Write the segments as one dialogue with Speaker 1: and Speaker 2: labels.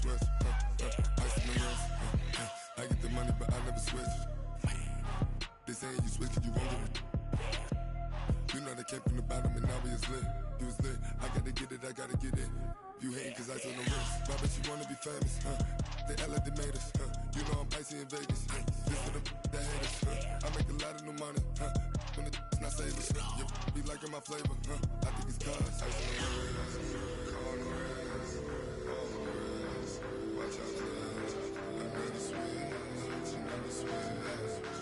Speaker 1: much. Ice in the wrist. I get the money, but I never switch. They saying you switch, you won't get it. You know they came from the bottom and now we is lit. You was lit. I gotta get it, I gotta get it. You hating cause ice on the wrist. Why bet you wanna be famous, They LA they made us, You know I'm icy in Vegas, This for the that hate us, I make a lot of new money, When it's not savers, You be liking my flavor, I think it's cause ice on the wrist, on the wrist, on the wrist. Watch out for this. I never switch, I never switch, I never switch,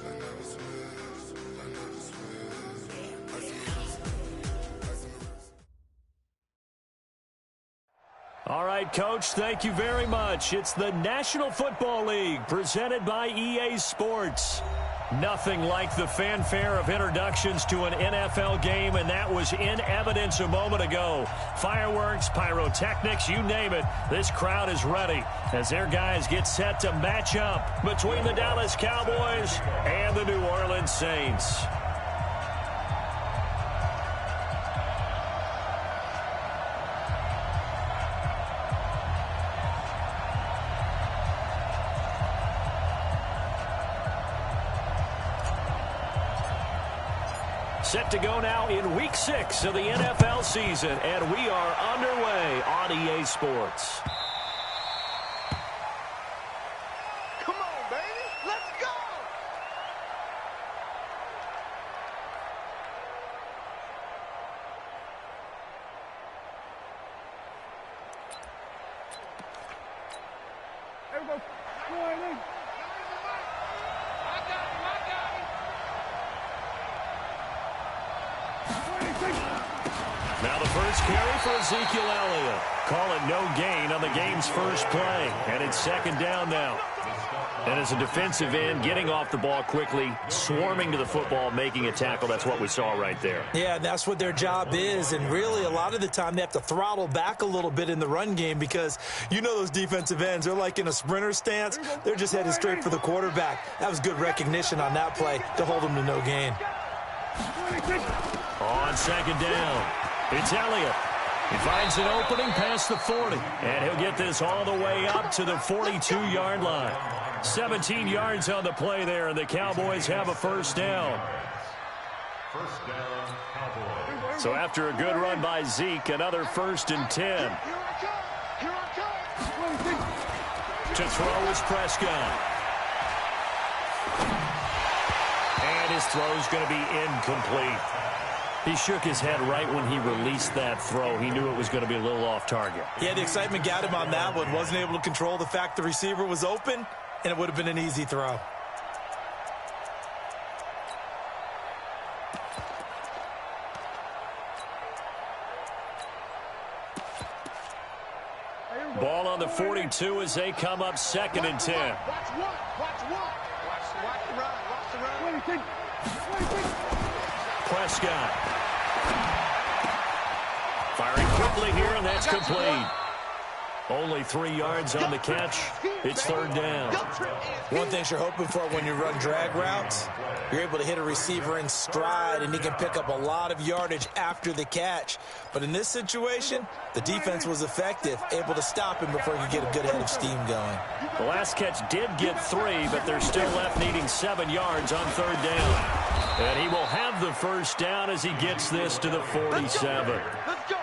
Speaker 1: I never switch. Ice on the wrist, ice on the wrist.
Speaker 2: All right, Coach, thank you very much. It's the National Football League presented by EA Sports. Nothing like the fanfare of introductions to an NFL game, and that was in evidence a moment ago. Fireworks, pyrotechnics, you name it. This crowd is ready as their guys get set to match up between the Dallas Cowboys and the New Orleans Saints. Set to go now in Week 6 of the NFL season, and we are underway on EA Sports.
Speaker 3: Come on, baby. Let's go. There we go. Go ahead.
Speaker 2: Now the first carry for Ezekiel Elliott. Call it no gain on the game's first play. And it's second down now. And as a defensive end, getting off the ball quickly, swarming to the football, making a tackle, that's what we saw right there.
Speaker 4: Yeah, and that's what their job is. And really, a lot of the time, they have to throttle back a little bit in the run game because you know those defensive ends, they're like in a sprinter stance. They're just headed straight for the quarterback. That was good recognition on that play to hold them to no gain.
Speaker 2: On second down, it's Elliott. He finds an opening past the 40, and he'll get this all the way up to the 42-yard line. 17 yards on the play there, and the Cowboys have a first down.
Speaker 5: First down, Cowboys.
Speaker 2: So after a good run by Zeke, another 1st and 10. To throw is Prescott. And his throw's going to be incomplete. He shook his head right when he released that throw. He knew it was going to be a little off target.
Speaker 4: Yeah, the excitement got him on that one. Wasn't able to control the fact the receiver was open, and it would have been an easy throw.
Speaker 2: Ball on the 42 as they come up 2nd and 10.
Speaker 3: Watch the run.
Speaker 2: Prescott. Firing quickly here, and that's complete. Only 3 yards on the catch. It's 3rd down.
Speaker 4: One thing you're hoping for when you run drag routes, you're able to hit a receiver in stride, and he can pick up a lot of yardage after the catch. But in this situation, the defense was effective, able to stop him before he could get a good head of steam going.
Speaker 2: The last catch did get 3, but they're still left needing 7 yards on 3rd down. And he will have the first down as he gets this to the 47.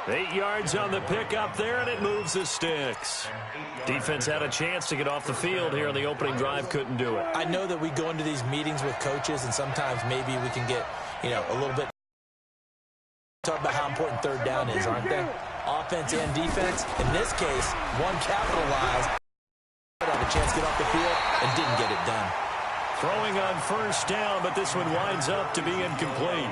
Speaker 2: 8 yards on the pickup there, and it moves the sticks. Defense had a chance to get off the field here in the opening drive, couldn't do it.
Speaker 4: I know that we go into these meetings with coaches, and sometimes maybe we can get, a little bit talk about how important 3rd down is, aren't they? Offense and defense. In this case, one capitalized, had a chance to get off the field, and didn't get it done.
Speaker 2: Throwing on 1st down, but this one winds up to be incomplete.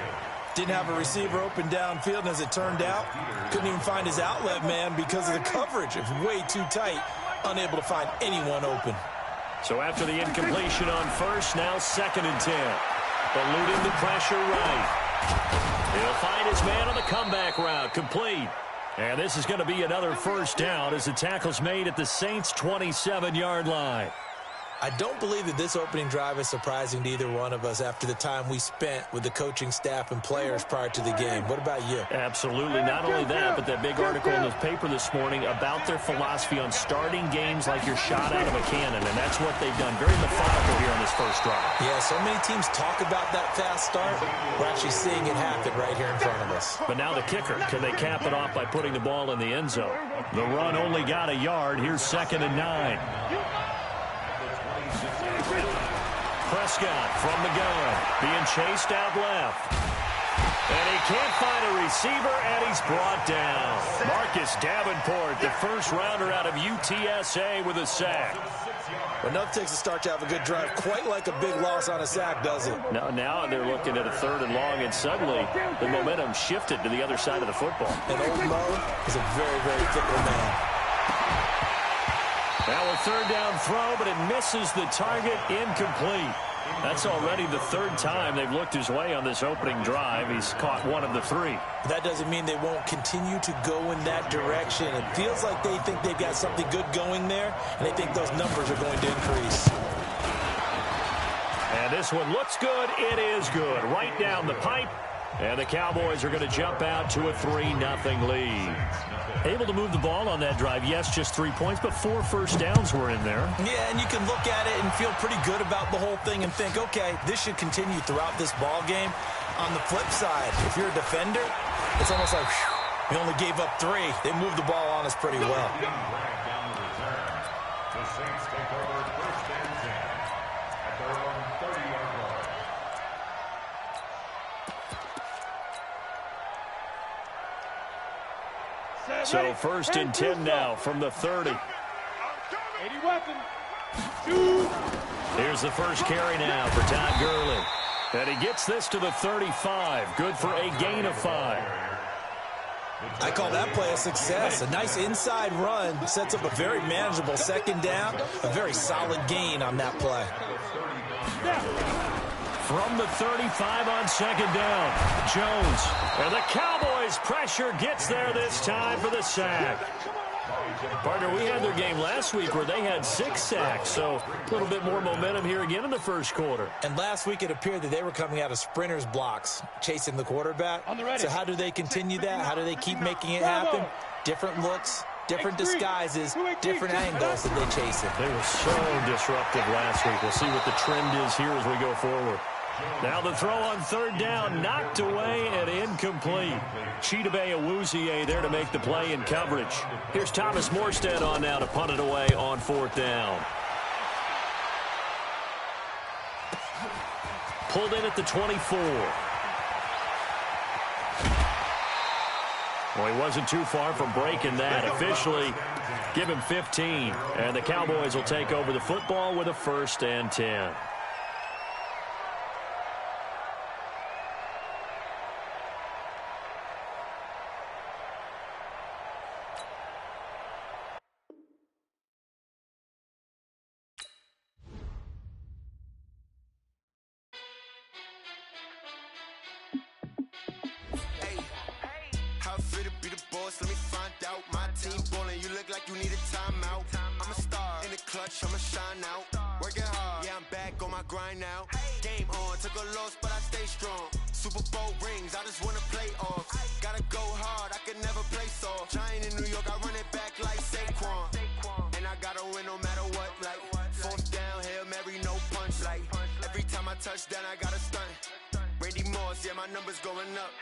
Speaker 4: Didn't have a receiver open downfield, and as it turned out, couldn't even find his outlet man because of the coverage. It was way too tight, unable to find anyone open.
Speaker 2: So after the incompletion on 1st, now 2nd and 10. Eluding the pressure right. He'll find his man on the comeback route, complete. And this is going to be another 1st down as the tackle's made at the Saints' 27-yard line.
Speaker 4: I don't believe that this opening drive is surprising to either one of us after the time we spent with the coaching staff and players prior to the game. What about you?
Speaker 2: Absolutely. Not only that, but that big article in the paper this morning about their philosophy on starting games like you're shot out of a cannon, and that's what they've done. Very methodical here on this first drive.
Speaker 4: Yeah, so many teams talk about that fast start. We're actually seeing it happen right here in front of us.
Speaker 2: But now the kicker. Can they cap it off by putting the ball in the end zone? The run only got a yard. Here's 2nd and 9. Prescott from the gun, being chased out left. And he can't find a receiver, and he's brought down. Marcus Davenport, the first rounder out of UTSA with a sack.
Speaker 4: Enough takes a start to have a good drive. Quite like a big loss on a sack, does it?
Speaker 2: Now they're looking at a 3rd and long, and suddenly the momentum shifted to the other side of the football.
Speaker 4: And old Mo is a very, very fickle man.
Speaker 2: Now a 3rd down throw, but it misses the target, incomplete. That's already the 3rd time they've looked his way on this opening drive. He's caught 1 of the 3.
Speaker 4: That doesn't mean they won't continue to go in that direction. It feels like they think they've got something good going there, and they think those numbers are going to increase.
Speaker 2: And this one looks good. It is good. Right down the pipe. And the Cowboys are going to jump out to a 3-0 lead. Able to move the ball on that drive. Yes, just 3 points, but 4 first downs were in there.
Speaker 4: Yeah, and you can look at it and feel pretty good about the whole thing and think, okay, this should continue throughout this ball game. On the flip side, if you're a defender, it's almost like, whew, we only gave up 3. They moved the ball on us pretty well.
Speaker 5: The Saints take over 1st and 10 at their own 30-yard line.
Speaker 2: So 1st and 10 now from the 30.
Speaker 3: 80 weapon.
Speaker 2: Here's the first carry now for Todd Gurley. And he gets this to the 35. Good for a gain of 5.
Speaker 4: I call that play a success. A nice inside run sets up a very manageable 2nd down. A very solid gain on that play.
Speaker 2: From the 35 on 2nd down, Jones. And the Cowboys pressure gets there this time for the sack. Partner, we had their game last week where they had 6 sacks, so a little bit more momentum here again in the first quarter.
Speaker 4: And last week it appeared that they were coming out of sprinters blocks, chasing the quarterback. So how do they continue that? How do they keep making it happen? Different looks, different disguises, different angles that they chase it.
Speaker 2: They were so disruptive last week. We'll see what the trend is here as we go forward. Now the throw on 3rd down, knocked away and incomplete. Chidobe Awuzie there to make the play in coverage. Here's Thomas Morstead on now to punt it away on 4th down. Pulled in at the 24. Well, he wasn't too far from breaking that. Officially, give him 15. And the Cowboys will take over the football with a 1st and 10.
Speaker 6: Let me find out. My team ballin', you look like you need a timeout. I'm a star in the clutch, I'ma shine out. Working hard, yeah, I'm back on my grind now. Game on, took a loss, but I stay strong. Super Bowl rings, I just wanna play off. Gotta go hard, I can never play soft. Giant in New York, I run it back like Saquon. And I gotta win no matter what, like 4th down, Hail Mary, no punch. Like every time I touch down, I gotta stunt. Randy Moss, yeah, my numbers going up.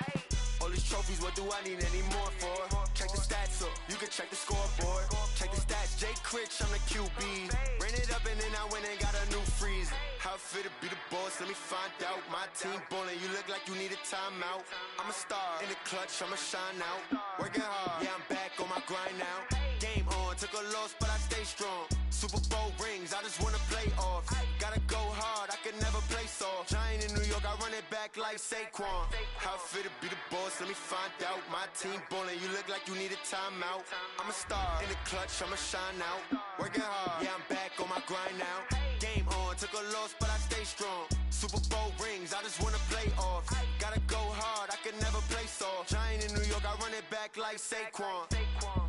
Speaker 6: All these trophies, what do I need any more for? Check the stats up, you can check the scoreboard. Check the stats, Jay Critch, I'm the QB. Ran it up and then I went and got a new freeze. How it fit to be the boss, let me find out. My team ballin', you look like you need a timeout. I'm a star in the clutch, I'ma shine out. Working hard, yeah, I'm back on my grind now. Game on, took a loss, but I stay strong. Super Bowl rings, I just wanna play off. Gotta go hard, I can never play soft. Giant in New York, I run it back like Saquon. How it fit to be the boss, let me find out. My team ballin', you look like you need a timeout. I'm a star in the clutch, I'ma shine out. Working hard, yeah, I'm back on my grind now. Game on, took a loss, but I stay strong. Super Bowl rings, I just wanna play off. Gotta go hard, I can never play soft. Giant in New York, I run it back like Saquon.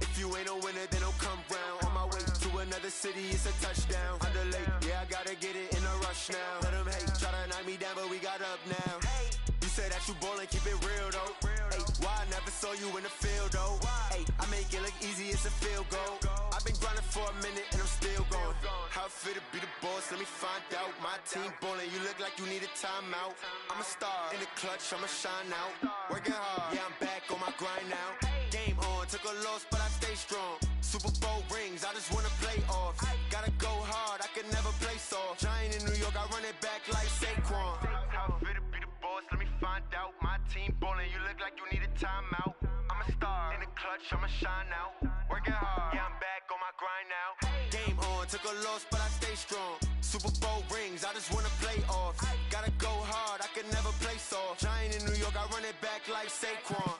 Speaker 6: If If you ain't a winner, then don't come round. On my way to another city, it's a touchdown. Underlay, yeah, I gotta get it in a rush now. Let them hate, try to knock me down, but we got up now. You say that you ballin', keep it real though. Ay, why I never saw you in the field though? Ay, I make it look easy, it's a field goal. I've been grinding for a minute and I'm still going. How it feel to be the boss, let me find out. My team ballin', you look like you need a timeout. I'm a star in the clutch, I'ma shine out. Working hard, yeah, I'm back on my grind now. Game on, took a loss, but I stay strong. Super Bowl rings, I just wanna play off. Gotta go hard, I can never play soft. Giant in New York, I run it back like Saquon. How it feel to be the boss, let me find out. My team ballin', you look like you need a timeout. I'm a star in the clutch, I'ma shine out. Working hard, yeah, I'm back on my grind now. Game on, took a loss, but I stay strong. Super Bowl rings, I just wanna play off. Gotta go hard, I can never play soft. Giant in New York, I run it back like Saquon.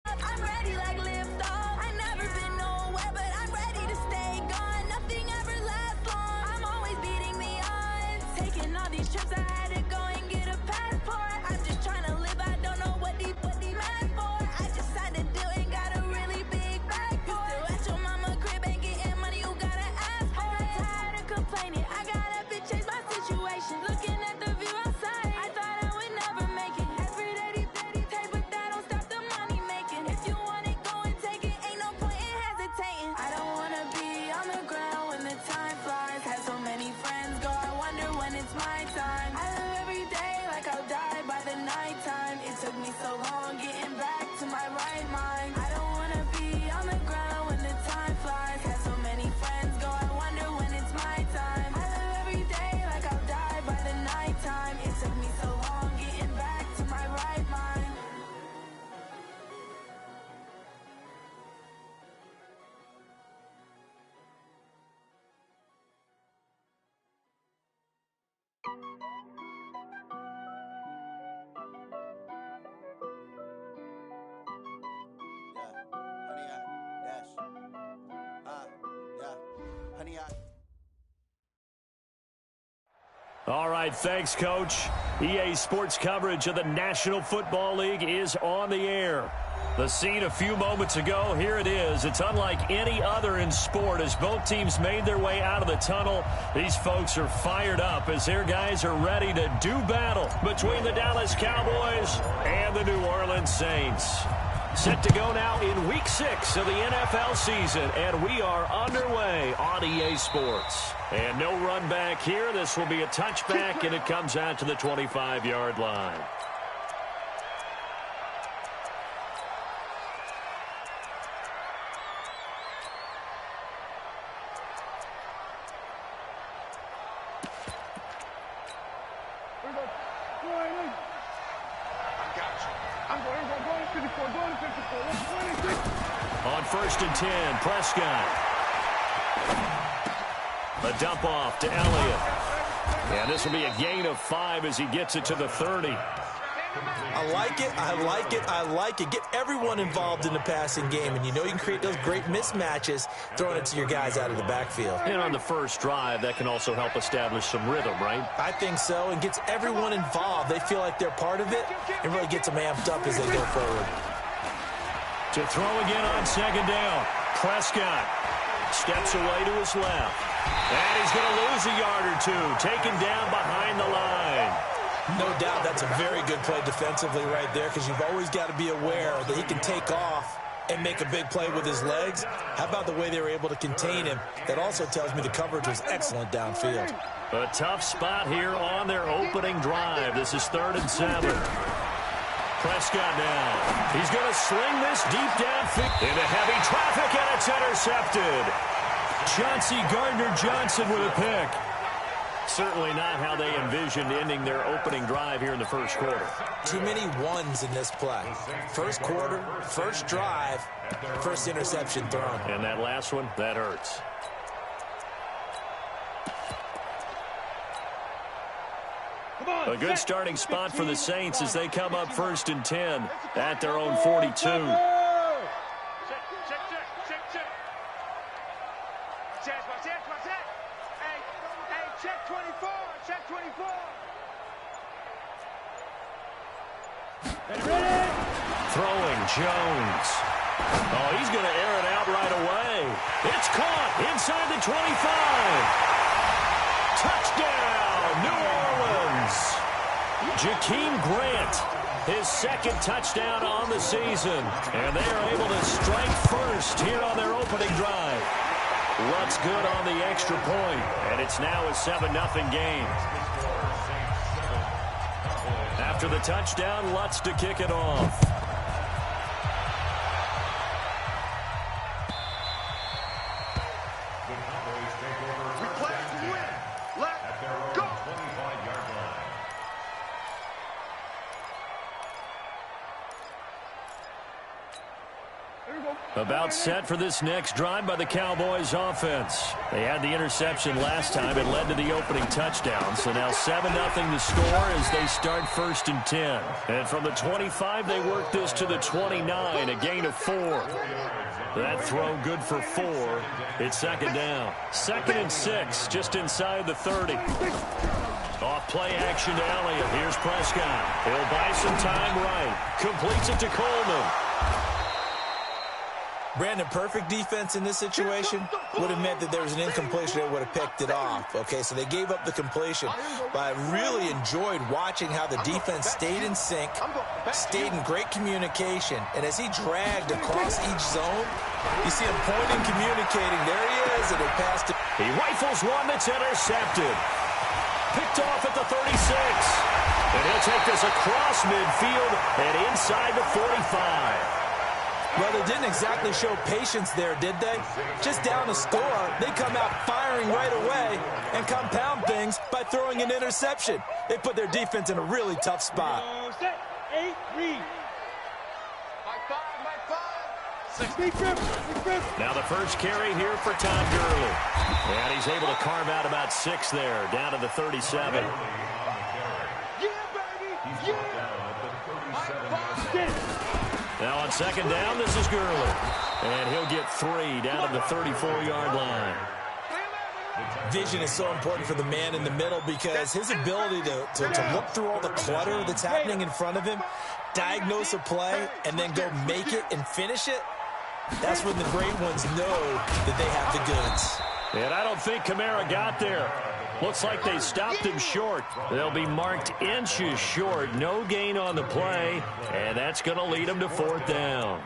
Speaker 7: I'm ready like lift off. I never been nowhere, but I'm ready to stay gone. Nothing ever lasts long. I'm always beating the odds. Taking all these trips, I had to go and get a passport. I'm just trying to live, I don't know what these mad for. I just signed a deal and got a really big bag for it. Still at your mama crib and getting money, you gotta ask for it. I'm tired of complaining, I gotta change my situation. Looking at the view outside, I thought I would never make it. Every day they take, but that don't stop the money making. If you want it, go and take it, ain't no point in hesitating. I don't wanna be on the ground when the time flies. Had so many friends go, I wonder when it's my time. I live every day like I'll die by the nighttime. It took me so long getting back to my right mind. I don't wanna be on the ground when the time flies. Had so many friends go, I wonder when it's my time. I live every day like I'll die by the nighttime. It took me so long getting back to my right mind.
Speaker 2: All right, thanks, Coach. EA Sports coverage of the National Football League is on the air. The scene a few moments ago, here it is. It's unlike any other in sport as both teams made their way out of the tunnel. These folks are fired up as their guys are ready to do battle between the Dallas Cowboys and the New Orleans Saints. Set to go now in Week 6 of the NFL season, and we are underway on EA Sports. And no run back here. This will be a touchback, and it comes out to the 25-yard line. On 1st and 10, Prescott. A dump off to Elliott. And this will be a gain of 5 as he gets it to the 30.
Speaker 4: I like it, I like it, I like it. Get everyone involved in the passing game, and you know you can create those great mismatches throwing it to your guys out of the backfield.
Speaker 2: And on the first drive, that can also help establish some rhythm, right?
Speaker 4: I think so, and gets everyone involved. They feel like they're part of it, and really gets them amped up as they go forward.
Speaker 2: To throw again on 2nd down, Prescott steps away to his left. And he's going to lose a yard or two, taken down behind the line.
Speaker 4: No doubt that's a very good play defensively right there, because you've always got to be aware that he can take off and make a big play with his legs. How about the way they were able to contain him? That also tells me the coverage was excellent downfield.
Speaker 2: A tough spot here on their opening drive. This is 3rd and 7. Prescott now. He's going to sling this deep downfield into heavy traffic, and it's intercepted. Chauncey Gardner-Johnson with a pick. Certainly not how they envisioned ending their opening drive here in the first quarter.
Speaker 4: Too many ones in this play. First quarter, first drive, first interception thrown.
Speaker 2: And that last one, that hurts. A good starting spot for the Saints as they come up 1st and 10 at their own 42.
Speaker 3: Check 24. Check 24.
Speaker 2: Throwing Jones. Oh, he's going to air it out right away. It's caught inside the 25. Touchdown, New Orleans. Jakeem Grant, his 2nd touchdown on the season. And they are able to strike first here on their opening drive. Lutz good on the extra point, and it's now a 7-0 game. After the touchdown, Lutz to kick it off.
Speaker 3: Request to win. Let's go.
Speaker 2: About set for this next drive by the Cowboys offense. They had the interception last time. It led to the opening touchdown. So now 7-0 the score as they start 1st and 10. And from the 25, they work this to the 29, a gain of 4. That throw good for 4. It's 2nd down. 2nd and 6, just inside the 30. Off play action to Elliott. Here's Prescott. He'll buy some time right. Completes it to Coleman.
Speaker 4: Brandon, perfect defense in this situation would have meant that there was an incompletion that would have picked it off. Okay, so they gave up the completion. But I really enjoyed watching how the defense stayed in sync, stayed in great communication. And as he dragged across each zone, you see him pointing, communicating. There he is, and it passed.
Speaker 2: He rifles one that's intercepted. Picked off at the 36. And he'll take this across midfield and inside the 45.
Speaker 4: Well, they didn't exactly show patience there, did they? Just down a score, they come out firing right away and compound things by throwing an interception. They put their defense in a really tough spot.
Speaker 3: Set, 8, read. Big five.
Speaker 2: Now the first carry here for Todd Gurley. And he's able to carve out about 6 there, down to the 37.
Speaker 3: Yeah, baby. Yeah.
Speaker 2: Now on 2nd down, this is Gurley. And he'll get 3 down to the 34-yard line.
Speaker 4: Vision is so important for the man in the middle because his ability to look through all the clutter that's happening in front of him, diagnose a play, and then go make it and finish it, that's when the great ones know that they have the goods.
Speaker 2: And I don't think Kamara got there. Looks like they stopped him short. They'll be marked inches short. No gain on the play, and that's going to lead them to 4th down.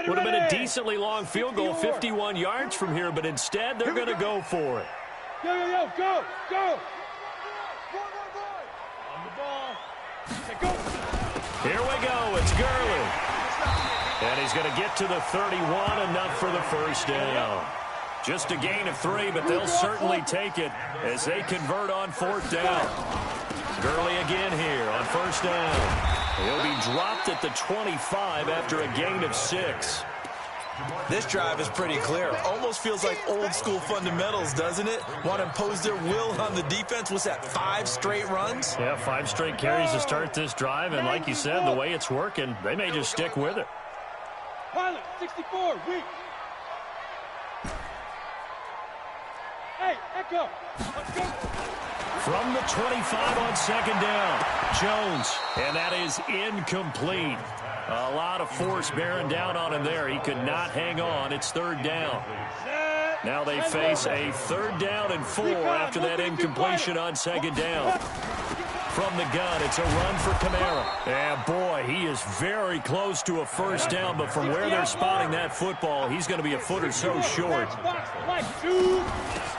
Speaker 2: Would have been a decently long field goal, 51 yards from here, but instead they're going to go for it.
Speaker 3: Go, go, go! On the ball. Go!
Speaker 2: Here we go. It's Gurley. And he's going to get to the 31, enough for the 1st down. Just a gain of 3, but they'll certainly take it as they convert on 4th down. Gurley again here on 1st down. He'll be dropped at the 25 after a gain of 6.
Speaker 4: This drive is pretty clear. Almost feels like old school fundamentals, doesn't it? Want to impose their will on the defense. What's that, 5 straight runs?
Speaker 2: Yeah, 5 straight carries to start this drive. And like you said, the way it's working, they may just stick with it.
Speaker 3: Pilot, 64, weak. Hey, Echo, let's go.
Speaker 2: From the 25 on 2nd down, Jones, and that is incomplete. A lot of force bearing down on him there. He could not hang on. It's 3rd down. Now they face a 3rd down and 4 after that incompletion on 2nd down. From the gun, it's a run for Kamara. And boy, he is very close to a 1st down, but from where they're spotting that football, he's going to be a foot or so short.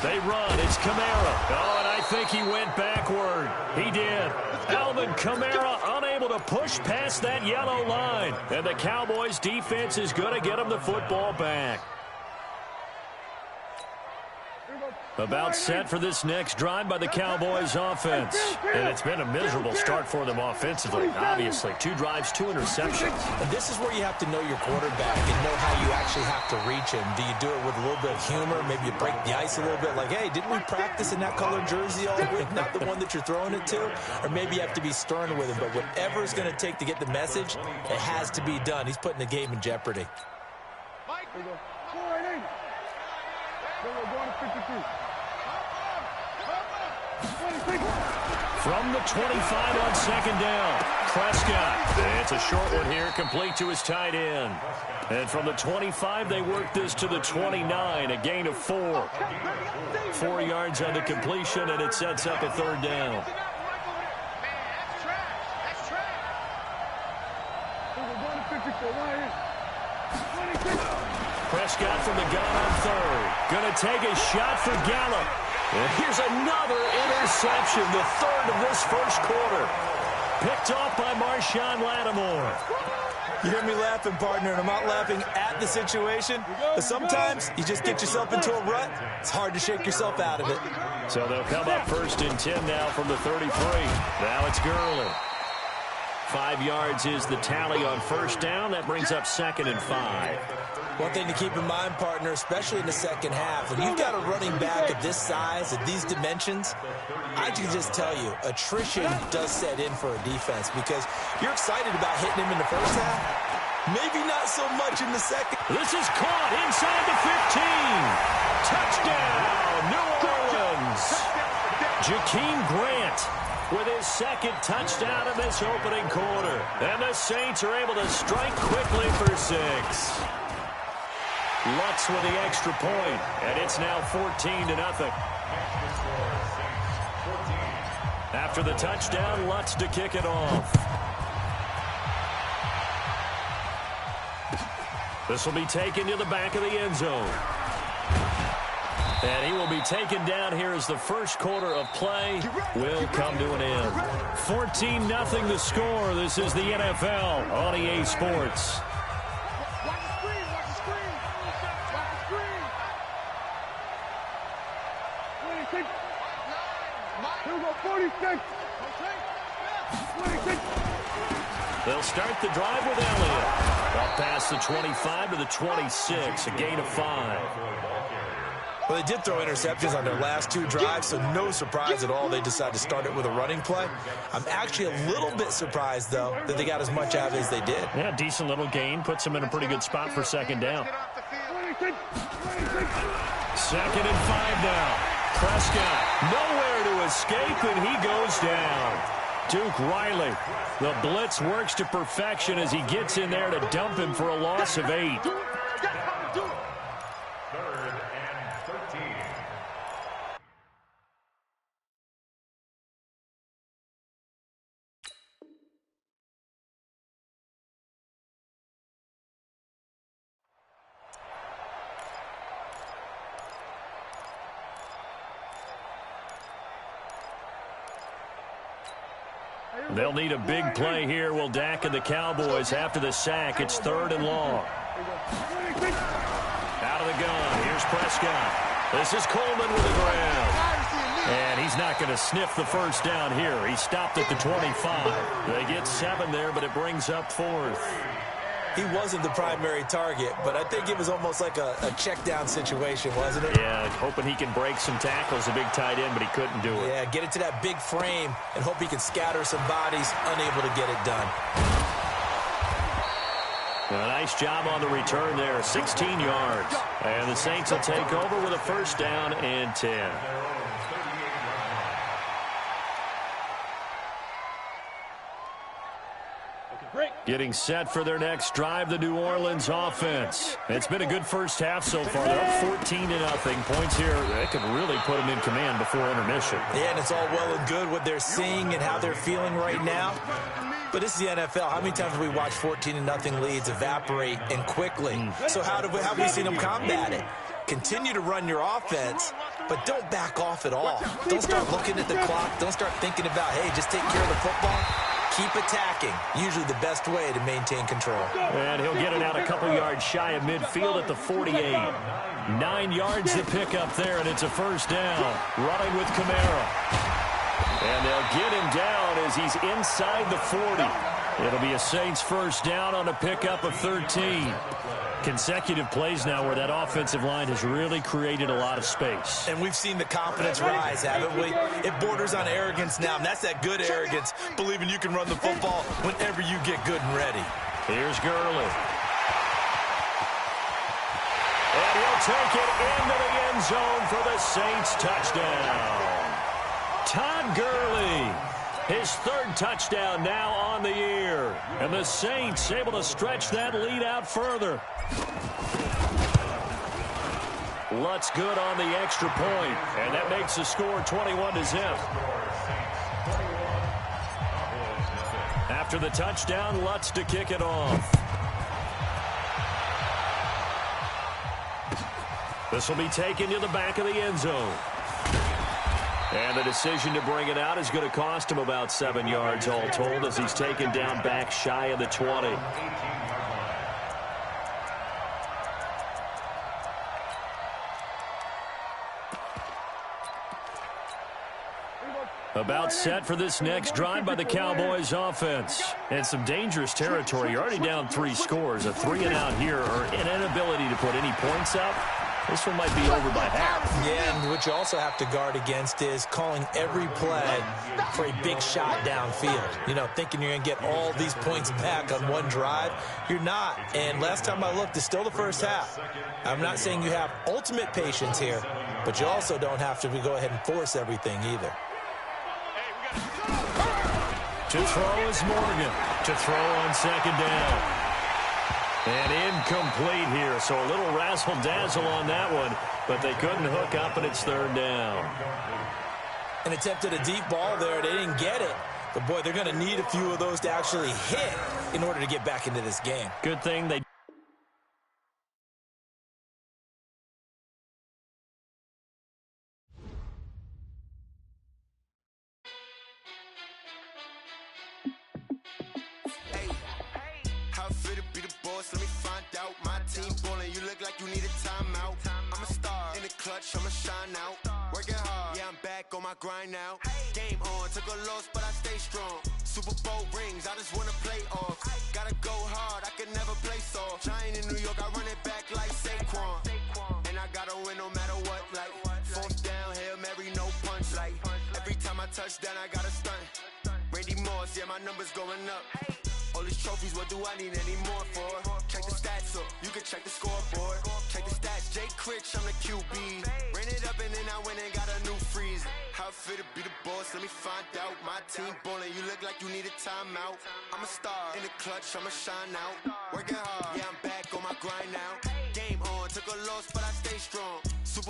Speaker 2: They run. It's Kamara. Oh, and I think he went backward. He did. Alvin Kamara unable to push past that yellow line. And the Cowboys defense is going to get him the football back. About set for this next drive by the Cowboys offense. And it's been a miserable start for them offensively. Obviously, 2 drives, 2 interceptions.
Speaker 4: And this is where you have to know your quarterback and know how you actually have to reach him. Do you do it with a little bit of humor? Maybe you break the ice a little bit like, hey, didn't we practice in that colored jersey all week? Not the one that you're throwing it to? Or maybe you have to be stern with him. But whatever it's going to take to get the message, it has to be done. He's putting the game in jeopardy.
Speaker 2: From the 25 on 2nd down, Prescott. It's a short one here, complete to his tight end. And from the 25, they work this to the 29, a gain of 4. 4 yards on the completion, and it sets up a 3rd down. Prescott from the gun on 3rd. Going to take a shot for Gallup. And here's another interception, the 3rd of this 1st quarter. Picked off by Marshawn Lattimore.
Speaker 4: You hear me laughing, partner, and I'm not laughing at the situation. But sometimes you just get yourself into a rut. It's hard to shake yourself out of it.
Speaker 2: So they'll come up 1st and 10 now from the 33. Now it's Gurley. 5 yards is the tally on 1st down. That brings up 2nd and 5.
Speaker 4: One thing to keep in mind, partner, especially in the second half, when you've got a running back of this size, of these dimensions, I can just tell you, attrition does set in for a defense because you're excited about hitting him in the first half. Maybe not so much in the second.
Speaker 2: This is caught inside the 15. Touchdown, New Orleans. Jakeem Grant with his 2nd touchdown of this opening quarter. And the Saints are able to strike quickly for 6. Lutz with the extra point, and it's now 14-0. After the touchdown, Lutz to kick it off. This will be taken to the back of the end zone. And he will be taken down here as the 1st quarter of play will come to an end. 14-0 the score. This is the NFL on EA Sports. They'll start the drive with Elliott. Up past the 25 to the 26, a gain of 5.
Speaker 4: Well, they did throw interceptions on their last 2 drives, so no surprise at all they decided to start it with a running play. I'm actually a little bit surprised, though, that they got as much out of it as they did.
Speaker 2: Yeah, decent little gain. Puts them in a pretty good spot for 2nd down. 2nd and 5 now. Prescott nowhere to escape, and he goes down. Duke Riley. The blitz works to perfection as he gets in there to dump him for a loss of 8.
Speaker 5: 3rd and 13.
Speaker 2: They'll need a big play here. Will Dak and the Cowboys after the sack. It's 3rd and long. Out of the gun. Here's Prescott. This is Coleman with the ground. And he's not going to sniff the first down here. He stopped at the 25. They get 7 there, but it brings up 4th.
Speaker 4: He wasn't the primary target, but I think it was almost like a check-down situation, wasn't it?
Speaker 2: Yeah, hoping he can break some tackles, a big tight end, but he couldn't do it.
Speaker 4: Yeah, get it to that big frame and hope he can scatter some bodies, unable to get it done.
Speaker 2: A nice job on the return there, 16 yards. And the Saints will take over with a first down and 10. Getting set for their next drive, the New Orleans offense. It's been a good first half so far. They're up 14-0. Points here, they could really put them in command before intermission.
Speaker 4: Yeah, and it's all well and good what they're seeing and how they're feeling right now. But this is the NFL. How many times have we watched 14-0 leads evaporate and quickly? So how have we seen them combat it? Continue to run your offense, but don't back off at all. Don't start looking at the clock. Don't start thinking about, hey, just take care of the football. Keep attacking. Usually the best way to maintain control.
Speaker 2: And he'll get it out a couple yards shy of midfield at the 48. 9 yards to pick up there, and it's a first down. Running with Kamara. And they'll get him down as he's inside the 40. It'll be a Saints first down on a pickup of 13. Consecutive plays now where that offensive line has really created a lot of space.
Speaker 4: And we've seen the confidence rise, haven't we? It borders on arrogance now, and that's that good arrogance, believing you can run the football whenever you get good and ready.
Speaker 2: Here's Gurley. And he'll take it into the end zone for the Saints touchdown. Todd Gurley, his 3rd touchdown now on the year. And the Saints able to stretch that lead out further. Lutz good on the extra point, and that makes the score 21-0. After the touchdown, Lutz to kick it off. This will be taken to the back of the end zone. And the decision to bring it out is going to cost him about 7 yards all told as he's taken down back shy of the 20. About set for this next drive by the Cowboys offense. And some dangerous territory. You're already down 3 scores. A 3-and-out here or an inability to put any points up. This one might be over by half.
Speaker 4: Yeah, and what you also have to guard against is calling every play for a big shot downfield. You know, thinking you're going to get all these points back on one drive. You're not. And last time I looked, it's still the first half. I'm not saying you have ultimate patience here, but you also don't have to go ahead and force everything either.
Speaker 2: To throw is Morgan. To throw on 2nd down. And incomplete here, so a little razzle-dazzle on that one, but they couldn't hook up, and it's 3rd down.
Speaker 4: And attempted a deep ball there. They didn't get it. But, boy, they're going to need a few of those to actually hit in order to get back into this game.
Speaker 2: Good thing they...
Speaker 6: Let me find out. My team ballin', you look like you need a timeout. I'm a star in the clutch, I'ma shine out. Working hard, yeah, I'm back on my grind now. Game on, took a loss, but I stay strong. Super Bowl rings, I just wanna play off. Gotta go hard, I can never play soft. Giant in New York, I run it back like Saquon. And I gotta win no matter what, like 4th down, Hail Mary, no punch. Like every time I touch down, I gotta stunt. Randy Moss, yeah, my numbers going up. All these trophies, what do I need any more for? Check the stats up, you can check the scoreboard. Check the stats, Jay Critch, I'm the QB. Ran it up and then I went and got a new freezer. How it feel to be the boss, let me find out. My team ballin', you look like you need a timeout. I'm a star, in the clutch, I'ma shine out. Working hard, yeah, I'm back on my grind now. Game on, took a loss, but I stay strong.